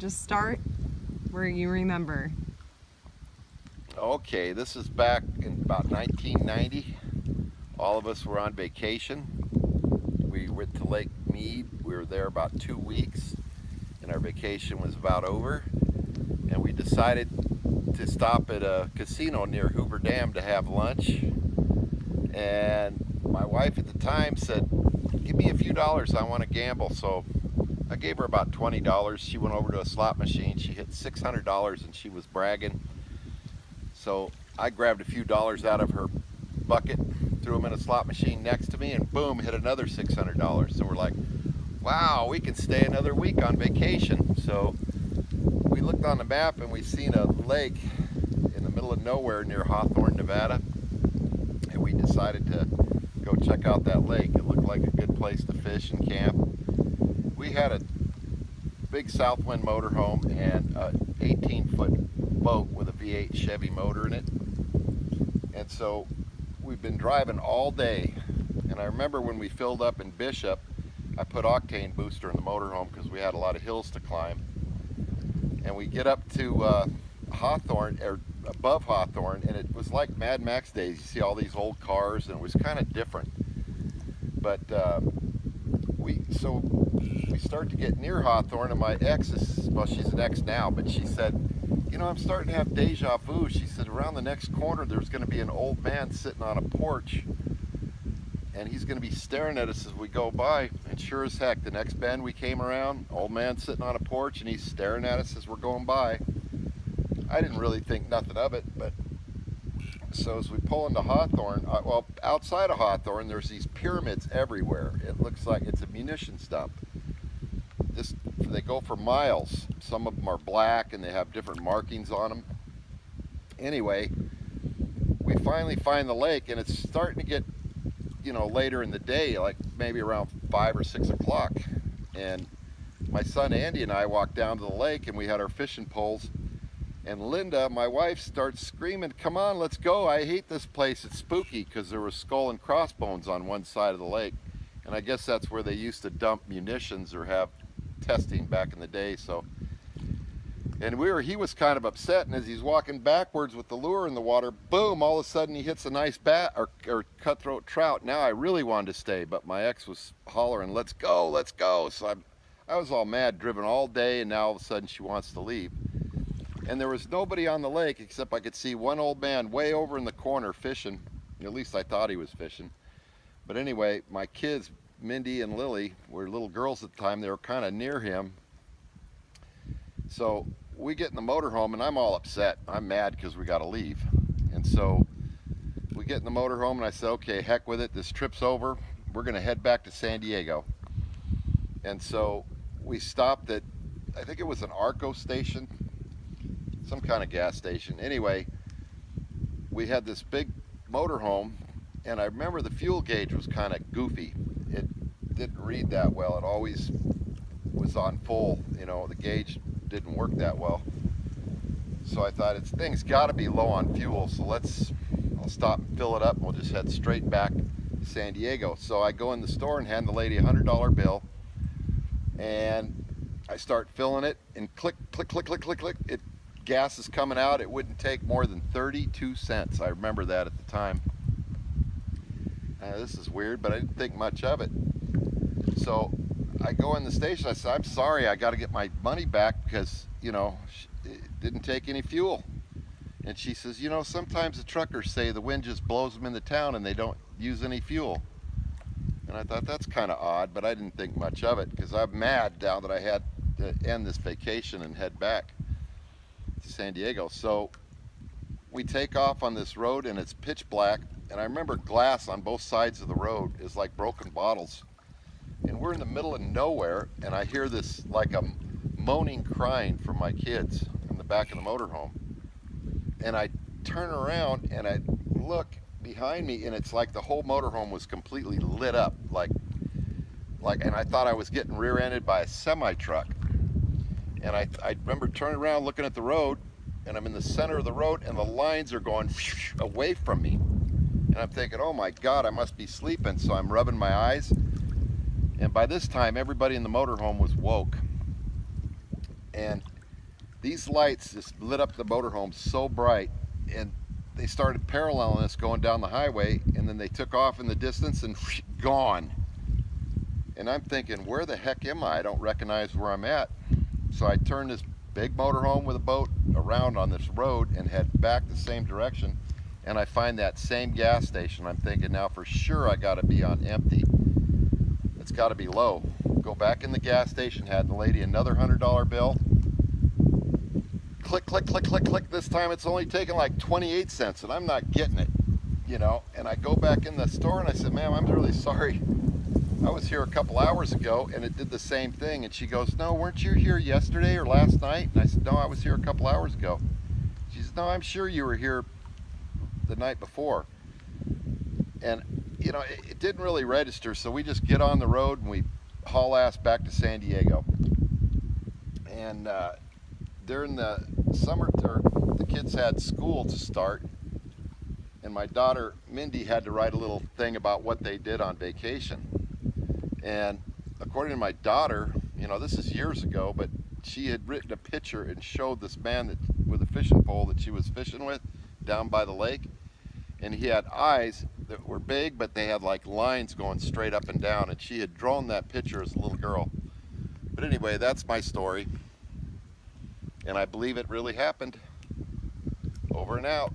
Just start where you remember. Okay, this is back in about 1990. All of us were on vacation. We went to Lake Mead. We were there about 2 weeks, and our vacation was about over. And we decided to stop at a casino near Hoover Dam to have lunch. And my wife at the time said, "Give me a few dollars, I want to gamble." So I gave her about $20. She went over to a slot machine. She hit $600 and she was bragging. So I grabbed a few dollars out of her bucket, threw them in a slot machine next to me, and boom, hit another $600. So we're like, wow, we can stay another week on vacation. So we looked on the map and we seen a lake in the middle of nowhere near Hawthorne, Nevada. And we decided to go check out that lake. It looked like a good place to fish and camp. We had a big Southwind motorhome and an 18-foot boat with a V8 Chevy motor in it. And so we've been driving all day. And I remember when we filled up in Bishop, I put octane booster in the motorhome because we had a lot of hills to climb. And we get up to Hawthorne, or above Hawthorne, and it was like Mad Max days. You see all these old cars, and it was kind of different. But we start to get near Hawthorne, and my ex is, well, she's an ex now, but she said, "You know, I'm starting to have deja vu." She said, "Around the next corner, there's going to be an old man sitting on a porch, and he's going to be staring at us as we go by." And sure as heck, the next bend we came around, old man sitting on a porch, and he's staring at us as we're going by. I didn't really think nothing of it, but so as we pull into Hawthorne, well, outside of Hawthorne, there's these pyramids everywhere. It looks like it's a munitions dump. They go for miles. Some of them are black and they have different markings on them. Anyway, we finally find the lake, and it's starting to get, later in the day, like maybe around 5 or 6 o'clock. And my son Andy and I walked down to the lake, and we had our fishing poles. And Linda, my wife, starts screaming, "Come on, let's go. I hate this place. It's spooky," because there was skull and crossbones on one side of the lake. And I guess that's where they used to dump munitions or have testing back in the day. So, and he was kind of upset, and as he's walking backwards with the lure in the water, boom, all of a sudden he hits a nice bat or cutthroat trout. Now I really wanted to stay, but my ex was hollering, "Let's go, let's go." So I was all mad, driven all day, and now all of a sudden she wants to leave. And there was nobody on the lake except I could see one old man way over in the corner fishing. At least I thought he was fishing. But anyway, my kids, Mindy and Lily, were little girls at the time. They were kind of near him. So we get in the motorhome, and I'm all upset. I'm mad because we got to leave. And so we get in the motorhome, and I said, "Okay, heck with it. This trip's over. We're going to head back to San Diego." And so we stopped at, I think it was an Arco station, some kind of gas station. Anyway, we had this big motorhome, and I remember the fuel gauge was kind of goofy. It didn't read that well. It always was on full. The gauge didn't work that well. So I thought, thing's got to be low on fuel, so I'll stop and fill it up, and we'll just head straight back to San Diego. So I go in the store and hand the lady a $100 bill, and I start filling it, and click, click, click, click, click, click. Gas is coming out. It wouldn't take more than 32 cents. I remember that at the time. This is weird, but I didn't think much of it. So I go in the station. I said, "I'm sorry, I got to get my money back because, it didn't take any fuel." And she says, "Sometimes the truckers say the wind just blows them into town and they don't use any fuel." And I thought, that's kind of odd, but I didn't think much of it because I'm mad now that I had to end this vacation and head back to San Diego. So we take off on this road, and it's pitch black, and I remember glass on both sides of the road is like broken bottles, and we're in the middle of nowhere, and I hear this like a moaning crying from my kids in the back of the motorhome, and I turn around and I look behind me, and it's like the whole motorhome was completely lit up, and I thought I was getting rear-ended by a semi-truck. And I remember turning around, looking at the road, and I'm in the center of the road, and the lines are going away from me. And I'm thinking, oh my God, I must be sleeping. So I'm rubbing my eyes. And by this time, everybody in the motorhome was woke. And These lights just lit up the motorhome so bright, and they started paralleling us going down the highway, and then they took off in the distance and gone. And I'm thinking, where the heck am I? I don't recognize where I'm at. So I turned this big motorhome with a boat around on this road and head back the same direction, and I find that same gas station. I'm thinking, now for sure I got to be on empty. It's got to be low. Go back in the gas station, had the lady another $100 bill. Click, click, click, click, click. This time it's only taking like 28 cents, and I'm not getting it, you know. And I go back in the store and I said, ma'am, I'm really sorry. I was here a couple hours ago and it did the same thing. And she goes, no, weren't you here yesterday or last night? And I said, no, I was here a couple hours ago. She says, no, I'm sure you were here the night before. And you know, it didn't really register, so we just get on the road and we haul ass back to San Diego. And during the summer, the kids had school to start, and my daughter Mindy had to write a little thing about what they did on vacation. And according to my daughter, you know, this is years ago, but she had written a picture and showed this man that with a fishing pole that she was fishing with down by the lake, and he had eyes that were big, but they had like lines going straight up and down, and she had drawn that picture as a little girl. But anyway, that's my story, and I believe it really happened. Over and out.